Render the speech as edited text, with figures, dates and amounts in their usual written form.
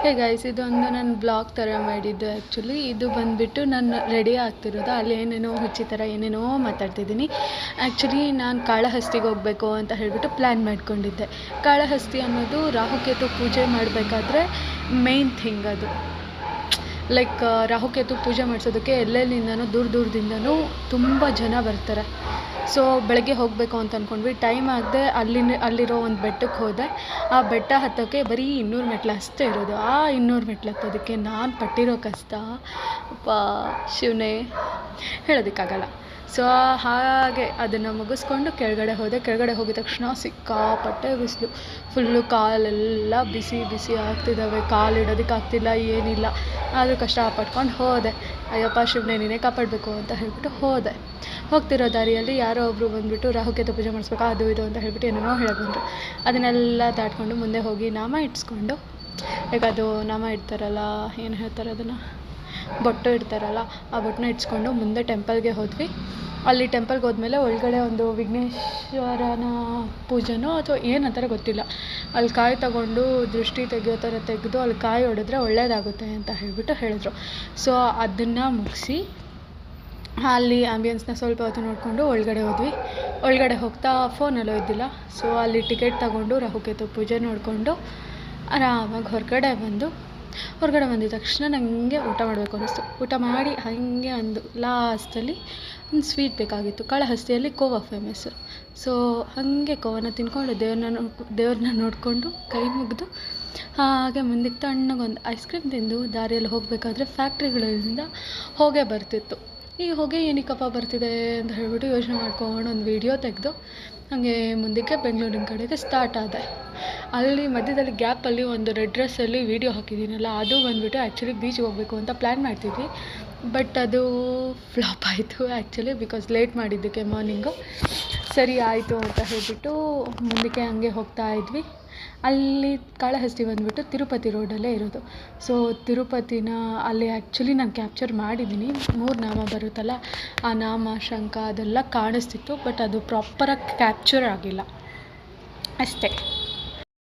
Hey guys, ಇದೊಂದು ನಾನು blog ಥರ ಮಾಡಿದ್ದು. ಆ್ಯಕ್ಚುಲಿ ಇದು ಬಂದುಬಿಟ್ಟು ನಾನು ರೆಡಿ ಆಗ್ತಿರೋದು. ಅಲ್ಲಿ ಏನೇನೋ ಹುಚ್ಚಿ ಥರ ಏನೇನೋ ಮಾತಾಡ್ತಿದ್ದೀನಿ. ಆ್ಯಕ್ಚುಲಿ ನಾನು ಕಾಳಹಸ್ತಿಗೆ ಹೋಗಬೇಕು ಅಂತ ಹೇಳಿಬಿಟ್ಟು ಪ್ಲ್ಯಾನ್ ಮಾಡ್ಕೊಂಡಿದ್ದೆ. ಕಾಳಹಸ್ತಿ ಅನ್ನೋದು ರಾಹುಕೇತು ಪೂಜೆ ಮಾಡಬೇಕಾದ್ರೆ ಮೇಯ್ನ್ ಥಿಂಗ್ ಅದು. ಲೈಕ್ ರಾಹುಕೇತು ಪೂಜೆ ಮಾಡಿಸೋದಕ್ಕೆ ಎಲ್ಲೆಲ್ಲಿಂದನೂ ದೂರದಿಂದನೂ ತುಂಬ ಜನ ಬರ್ತಾರೆ. ಸೊ ಬೆಳಗ್ಗೆ ಹೋಗಬೇಕು ಅಂತ ಅಂದ್ಕೊಂಡ್ವಿ. ಟೈಮ್ ಆಗದೆ ಅಲ್ಲಿರೋ ಒಂದು ಬೆಟ್ಟಕ್ಕೆ ಹೋದೆ. ಆ ಬೆಟ್ಟ ಹತ್ತೋಕ್ಕೆ ಬರೀ 200 ಮೆಟ್ಲು ಅಷ್ಟೇ ಇರೋದು. ಆ 200 ಮೆಟ್ಲು ಹತ್ತೋದಕ್ಕೆ ನಾನು ಪಟ್ಟಿರೋ ಕಷ್ಟ ಶಿವನೇ ಹೇಳೋದಕ್ಕಾಗಲ್ಲ. ಸೊ ಹಾಗೆ ಅದನ್ನು ಮುಗಿಸ್ಕೊಂಡು ಕೆಳಗಡೆ ಹೋದೆ. ಕೆಳಗಡೆ ಹೋಗಿದ ತಕ್ಷಣ ಸಿಕ್ಕಾಪಟ್ಟೆ ಬಿಸಿಲು. ಫುಲ್ಲು ಕಾಲೆಲ್ಲ ಬಿಸಿ ಬಿಸಿ ಆಗ್ತಿದ್ದಾವೆ. ಕಾಲಿಡೋದಕ್ಕಾಗ್ತಿಲ್ಲ, ಏನಿಲ್ಲ. ಆದರೂ ಕಷ್ಟಪಟ್ಕೊಂಡು ಹೋದೆ. ಅಯ್ಯಪ್ಪ ಶಿವನೇ ನೀನೇ ಕಾಪಾಡಬೇಕು ಅಂತ ಹೇಳಿಬಿಟ್ಟು ಹೋದೆ. ಹೋಗ್ತಿರೋ ದಾರಿಯಲ್ಲಿ ಯಾರೋ ಒಬ್ಬರು ಬಂದುಬಿಟ್ಟು ರಾಹುಕೇತು ಪೂಜೆ ಮಾಡಿಸ್ಬೇಕಾ ಅದು ಇದು ಅಂತ ಹೇಳ್ಬಿಟ್ಟು ಏನೇನೋ ಹೇಳಕ್ಕೆ ಬಂದರು. ಅದನ್ನೆಲ್ಲ ದಾಟ್ಕೊಂಡು ಮುಂದೆ ಹೋಗಿ ನಾಮ ಇಟ್ಸ್ಕೊಂಡು, ಈಗ ಅದು ನಾಮ ಇಡ್ತಾರಲ್ಲ, ಏನು ಹೇಳ್ತಾರೆ ಅದನ್ನು, ಬೊಟ್ಟು ಇಡ್ತಾರಲ್ಲ, ಆ ಬೊಟ್ಟನ್ನ ಇಟ್ಸ್ಕೊಂಡು ಮುಂದೆ ಟೆಂಪಲ್ಗೆ ಹೋದ್ವಿ. ಅಲ್ಲಿ ಟೆಂಪಲ್ಗೆ ಹೋದ್ಮೇಲೆ ಒಳಗಡೆ ಒಂದು ವಿಘ್ನೇಶ್ವರನ ಪೂಜೆನೋ ಅಥವಾ ಏನಂತಾರೆ ಗೊತ್ತಿಲ್ಲ, ಅಲ್ಲಿ ಕಾಯಿ ತಗೊಂಡು ದೃಷ್ಟಿ ತೆಗಿಯೋ ಥರ ತೆಗೆದು ಅಲ್ಲಿ ಕಾಯಿ ಹೊಡೆದ್ರೆ ಒಳ್ಳೆಯದಾಗುತ್ತೆ ಅಂತ ಹೇಳಿಬಿಟ್ಟು ಹೇಳಿದ್ರು. ಸೊ ಅದನ್ನು ಮುಗಿಸಿ ಅಲ್ಲಿ ಆಂಬಿಯನ್ಸ್ನ ಸ್ವಲ್ಪ ಹೊತ್ತು ನೋಡಿಕೊಂಡು ಒಳಗಡೆ ಹೋದ್ವಿ. ಒಳಗಡೆ ಹೋಗ್ತಾ ಫೋನಲ್ಲೂ ಇದ್ದಿಲ್ಲ. ಸೊ ಅಲ್ಲಿ ಟಿಕೆಟ್ ತಗೊಂಡು ರಾಹುಕೇತು ಪೂಜೆ ನೋಡಿಕೊಂಡು ಆರಾಮಾಗಿ ಹೊರಗಡೆ ಬಂದಿದ ತಕ್ಷಣ ನನಗೆ ಊಟ ಮಾಡಬೇಕು ಅನ್ನಿಸ್ತು. ಊಟ ಮಾಡಿ ಹಾಗೆ ಒಂದು ಲಾಸ್ಟಲ್ಲಿ ಒಂದು ಸ್ವೀಟ್ ಬೇಕಾಗಿತ್ತು. ಕಾಳಹಸ್ತಿಯಲ್ಲಿ ಕೋವಾ ಫೇಮಸ್ಸು. ಸೊ ಹಾಗೆ ಕೋವಾನ ತಿನ್ಕೊಂಡು ದೇವ್ರನ್ನ ನೋಡಿಕೊಂಡು ಕೈ ಮುಗಿದು ಹಾಗೆ ಮುಂದಕ್ಕೆ ತಣ್ಣಗೊಂದು ಐಸ್ ಕ್ರೀಮ್ ತಿಂದು ದಾರಿಯಲ್ಲಿ ಹೋಗಬೇಕಾದ್ರೆ ಫ್ಯಾಕ್ಟ್ರಿಗಳಿಂದ ಹೊಗೆ ಬರ್ತಿತ್ತು. ಈ ಹೊಗೆ ಏನಕ್ಕಪ್ಪ ಬರ್ತಿದೆ ಅಂತ ಹೇಳ್ಬಿಟ್ಟು ಯೋಚನೆ ಮಾಡ್ಕೊಂಡು ಒಂದು ವೀಡಿಯೋ ತೆಗೆದು ಹಾಗೆ ಮುಂದಕ್ಕೆ ಬೆಂಗಳೂರಿನ ಕಡೆಗೆ ಸ್ಟಾರ್ಟ್ ಆದೆ. ಅಲ್ಲಿ ಮಧ್ಯದಲ್ಲಿ ಗ್ಯಾಪಲ್ಲಿ ಒಂದು ರೆಡ್ ಡ್ರೆಸ್ಸಲ್ಲಿ ವೀಡಿಯೋ ಹಾಕಿದ್ದೀನಲ್ಲ, ಅದು ಬಂದುಬಿಟ್ಟು ಆ್ಯಕ್ಚುಲಿ ಬೀಚ್ಗೆ ಹೋಗಬೇಕು ಅಂತ ಪ್ಲ್ಯಾನ್ ಮಾಡ್ತಿದ್ವಿ. ಬಟ್ ಅದು ಫ್ಲಾಪ್ ಆಯಿತು ಆ್ಯಕ್ಚುಲಿ, ಬಿಕಾಸ್ ಲೇಟ್ ಮಾಡಿದ್ದಕ್ಕೆ ಮಾರ್ನಿಂಗು. ಸರಿ ಆಯಿತು ಅಂತ ಹೇಳಿಬಿಟ್ಟು ಮುಂದಕ್ಕೆ ಹಂಗೆ ಹೋಗ್ತಾ ಇದ್ವಿ. ಅಲ್ಲಿ ಕಾಳಹಸ್ತಿ ಬಂದುಬಿಟ್ಟು ತಿರುಪತಿ ರೋಡಲ್ಲೇ ಇರೋದು. ಸೊ ತಿರುಪತಿನ ಅಲ್ಲಿ ಆ್ಯಕ್ಚುಲಿ ನಾನು ಕ್ಯಾಪ್ಚರ್ ಮಾಡಿದ್ದೀನಿ. 3 ನಾಮ ಬರುತ್ತಲ್ಲ, ಆ ನಾಮ ಶಂಖ ಅದೆಲ್ಲ ಕಾಣಿಸ್ತಿತ್ತು. ಬಟ್ ಅದು ಪ್ರಾಪರಾಗಿ ಕ್ಯಾಪ್ಚರ್ ಆಗಿಲ್ಲ ಅಷ್ಟೇ.